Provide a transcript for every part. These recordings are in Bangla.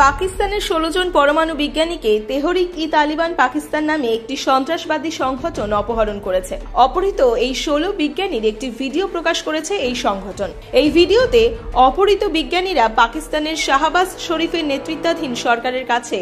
পাকিস্তানের 16 জন পরমাণু বিজ্ঞানীকে তেহরিক-ই-তালিবান পাকিস্তান নামে একটি সন্ত্রাসবাদী সংগঠন অপহরণ করেছে। অপহৃত এই 16 বিজ্ঞানীর একটি ভিডিও প্রকাশ করেছে এই সংগঠন। এই ভিডিওতে অপহৃত বিজ্ঞানীরা পাকিস্তানের শাহবাজ শরীফের নেতৃত্বাধীন সরকারের কাছে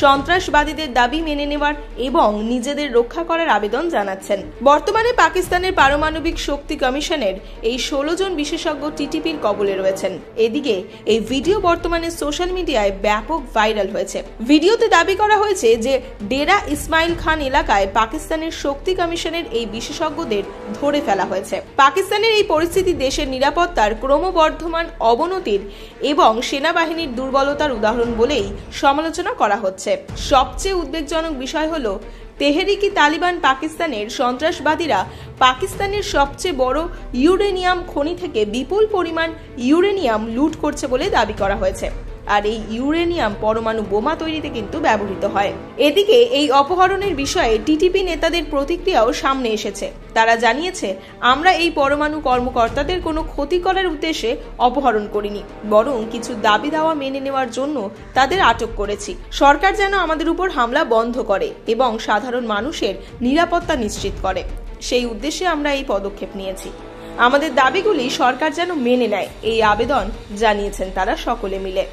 সন্ত্রাসবাদীদের দাবি মেনে নেওয়ার এবং নিজেদের রক্ষা করার আবেদন জানাচ্ছেন। বর্তমানে পাকিস্তানের পারমাণবিক শক্তি কমিশনের এই 16 জন বিশেষজ্ঞ টিটিপির কবলে রয়েছেন। এদিকে এই ভিডিও বর্তমানে সোশ্যাল মিডিয়ায় ব্যাপক ভাইরাল হয়েছে। ভিডিওতে দাবি করা হয়েছে যে ডেরা ইসমাইল খান এলাকায় পাকিস্তানের শক্তি কমিশনের এই বিশেষজ্ঞদের ধরে ফেলা হয়েছে। পাকিস্তানের এই পরিস্থিতি দেশের নিরাপত্তার ক্রমবর্ধমান অবনতির এবং সেনাবাহিনীর দুর্বলতার উদাহরণ বলেই সমালোচনা করা হচ্ছে। সবচেয়ে উদ্বেগজনক বিষয় হলো তেহরিক-ই-তালিবান পাকিস্তানের সন্ত্রাসবাদীরা পাকিস্তানের সবচেয়ে বড় ইউরেনিয়াম খনি থেকে বিপুল পরিমাণ ইউরেনিয়াম লুট করছে বলে দাবি করা হয়েছে। আর এই ইউরেনিয়াম পরমাণু বোমা তৈরিতে কিন্তু ব্যবহৃত হয়। এদিকে এই অপহরণের বিষয়ে টিটিপি নেতাদের প্রতিক্রিয়াও সামনে এসেছে। তারা জানিয়েছে, আমরা এই পরমাণু কর্মকর্তাদের কোনো ক্ষতি করার উদ্দেশ্যে অপহরণ করিনি, বরং কিছু দাবি দাওয়া মেনে নেওয়ার জন্য তাদের আটক করেছি। সরকার যেন আমাদের উপর হামলা বন্ধ করে এবং সাধারণ মানুষের নিরাপত্তা নিশ্চিত করে, সেই উদ্দেশ্যে আমরা এই পদক্ষেপ নিয়েছি। আমাদের দাবিগুলি সরকার যেন মেনে নেয়, এই আবেদন জানিয়েছেন তারা সকলে মিলে।